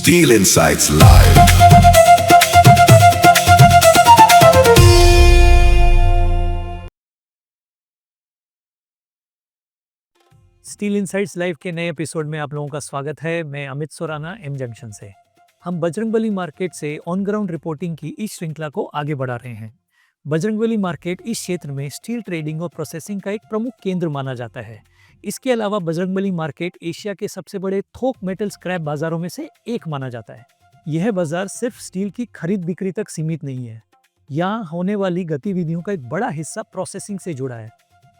Steel Insights Live. Steel insights live के नए episode में आप लोगों का स्वागत है। मैं अमित सोराना एम जंक्शन से। बजरंगबली मार्केट से ऑन ग्राउंड रिपोर्टिंग की इस श्रृंखला को आगे बढ़ा रहे हैं। बजरंगबली मार्केट इस क्षेत्र में स्टील ट्रेडिंग और प्रोसेसिंग का एक प्रमुख केंद्र माना जाता है। इसके अलावा बजरंगबली मार्केट एशिया के सबसे बड़े थोक मेटल स्क्रैप बाजारों में से एक माना जाता है। यह बाजार सिर्फ स्टील की खरीद बिक्री तक सीमित नहीं है। यहाँ होने वाली गतिविधियों का एक बड़ा हिस्सा प्रोसेसिंग से जुड़ा है।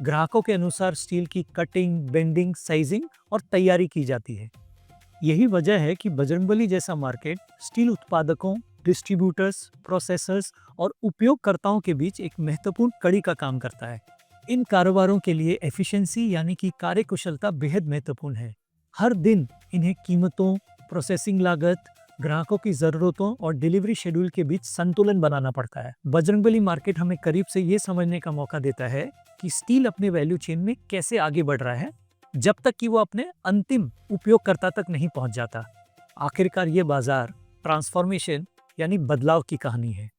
ग्राहकों के अनुसार स्टील की कटिंग, बेंडिंग, साइजिंग और तैयारी की जाती है। यही वजह है कि बजरंगबली जैसा मार्केट स्टील उत्पादकों, डिस्ट्रीब्यूटर्स, प्रोसेसर्स और उपयोगकर्ताओं के बीच एक महत्वपूर्ण कड़ी का काम करता है। इन कारोबारों के लिए एफिशिएंसी यानी कि कार्यकुशलता बेहद महत्वपूर्ण है। हर दिन इन्हें कीमतों, प्रोसेसिंग लागत, ग्राहकों की जरूरतों और डिलीवरी शेड्यूल के बीच संतुलन बनाना पड़ता है। बजरंगबली मार्केट हमें करीब से ये समझने का मौका देता है कि स्टील अपने वैल्यू चेन में कैसे आगे बढ़ रहा है, जब तक कि वो अपने अंतिम उपयोगकर्ता तक नहीं पहुंच जाता। आखिरकार ये बाजार ट्रांसफॉर्मेशन यानी बदलाव की कहानी है।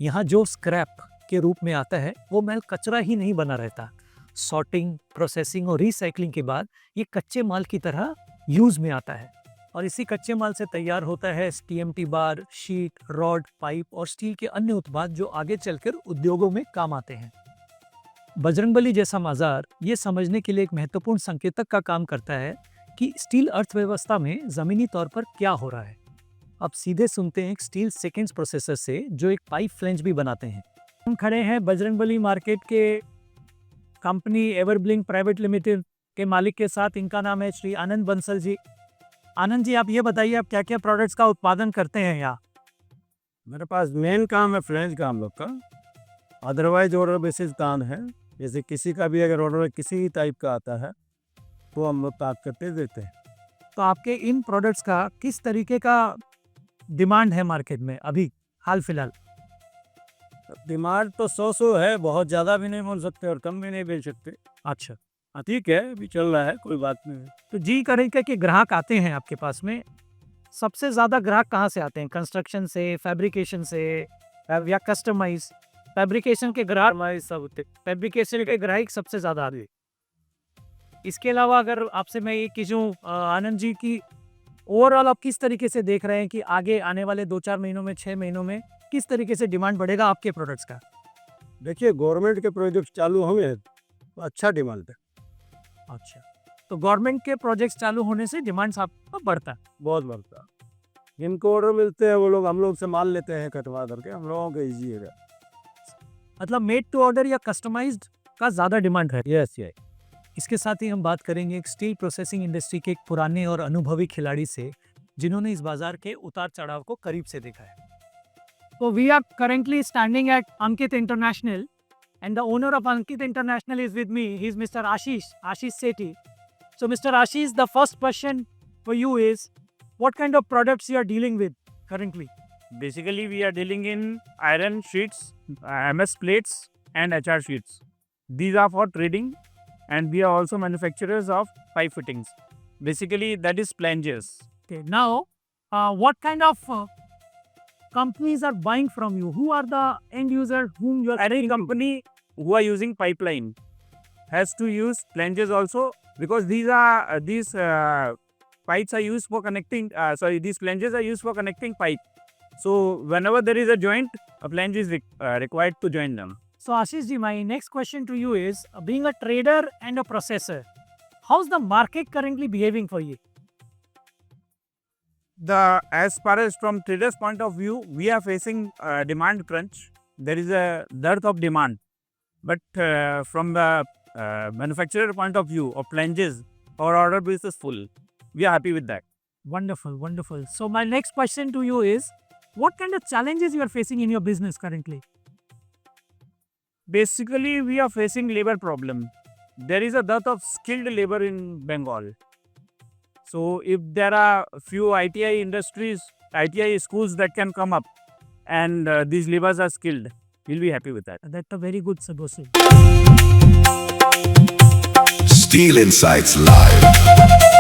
यहाँ जो स्क्रैप के रूप में आता है वो महज कचरा ही नहीं बना रहता। सॉर्टिंग, प्रोसेसिंग और रिसाइकलिंग के बाद ये कच्चे माल की तरह यूज में आता है और इसी कच्चे माल से तैयार होता है टीएमटी बार, शीट, रॉड, पाइप और स्टील के अन्य उत्पाद जो आगे चलकर उद्योगों में काम आते हैं। बजरंगबली जैसा बाजार ये समझने के लिए एक महत्वपूर्ण संकेतक का काम करता है कि स्टील अर्थव्यवस्था में जमीनी तौर पर क्या हो रहा है। अब सीधे सुनते हैं एक स्टील सेकेंड्स प्रोसेसर से जो एक पाइप फ्लेंज भी बनाते हैं। हम खड़े हैं बजरंगबली मार्केट के कंपनी एवरब्लिंक प्राइवेट लिमिटेड के मालिक के साथ। इनका नाम है श्री आनंद बंसल जी। आनंद जी, आप ये बताइए आप क्या क्या प्रोडक्ट्स का उत्पादन करते हैं यहाँ? मेरे पास मेन काम है फ्रेंच का हम लोग का। अदरवाइज ऑर्डर बेसिस काम है। जैसे किसी का भी अगर ऑर्डर किसी टाइप का आता है तो हम लोग पैक करके देते हैं। तो आपके इन प्रोडक्ट्स का किस तरीके का डिमांड है मार्केट में अभी हाल फिलहाल? डिमांड तो 100 है, बहुत ज़्यादा भी नहीं बोल सकते और कम भी नहीं बेच सकते। अच्छा, हाँ ठीक है, अभी चल रहा है, कोई बात नहीं है। तो जी करेंगे कि ग्राहक आते हैं आपके पास में, सबसे ज्यादा ग्राहक कहाँ से आते हैं? कंस्ट्रक्शन से, फैब्रिकेशन से या कस्टमाइज? फैब्रिकेशन के ग्राहक सब होते, फैब्रिकेशन के ग्राहक सबसे ज्यादा आते। इसके अलावा अगर आपसे मैं ये कीजूँ आनंद जी की ओवरऑल आप किस तरीके से देख रहे हैं कि आगे आने वाले 2-4 महीनों में, 6 महीनों में किस तरीके से डिमांड बढ़ेगा आपके प्रोडक्ट्स का? देखिए, गवर्नमेंट के प्रोजेक्ट चालू होंगे तो अच्छा डिमांड है। अच्छा, तो गवर्नमेंट के प्रोजेक्ट्स चालू होने से डिमांड आपका बढ़ता है? बहुत बढ़ता है। जिनको ऑर्डर मिलते हैं वो लोग हम लोग से माल लेते हैं कटवा करके, हम लोगों का ईजी है। मतलब मेड टू ऑर्डर या कस्टमाइज्ड का ज़्यादा डिमांड है। Yes yes. इसके साथ ही हम बात करेंगे एक स्टील प्रोसेसिंग इंडस्ट्री के एक पुराने और अनुभवी खिलाड़ी से, जिन्होंने इस बाजार के उतार चढ़ाव को करीब से देखा है। तो we are currently standing at Ankit international and the owner of Ankit International is with me. He is Mr. Ashish Sethi. So Mr. Ashish, the first question for you is, what kind of products you are dealing with currently? Basically, we are dealing in iron sheets, MS plates and HR sheets. These are for trading and we are also manufacturers of pipe fittings. Basically, that is flanges. Okay, now what kind of companies are buying from you? Who are the end user whom you are? Any company who are using pipeline has to use flanges also, because these pipes are used for connecting. These flanges are used for connecting pipe. So whenever there is a joint, a flange is required to join them. So Ashish ji, my next question to you is, being a trader and a processor, how's the market currently behaving for you? As far as from traders point of view, we are facing demand crunch. There is a dearth of demand, but from the manufacturer point of view of flanges, our order base is full. We are happy with that. Wonderful, wonderful. So my next question to you is, what kind of challenges you are facing in your business currently? Basically, we are facing labor problem. There is a dearth of skilled labor in Bengal. So if there are few ITI industries, ITI schools that can come up and these laborers are skilled, we'll be happy with that. That's a very good suggestion. Steel Insights Live.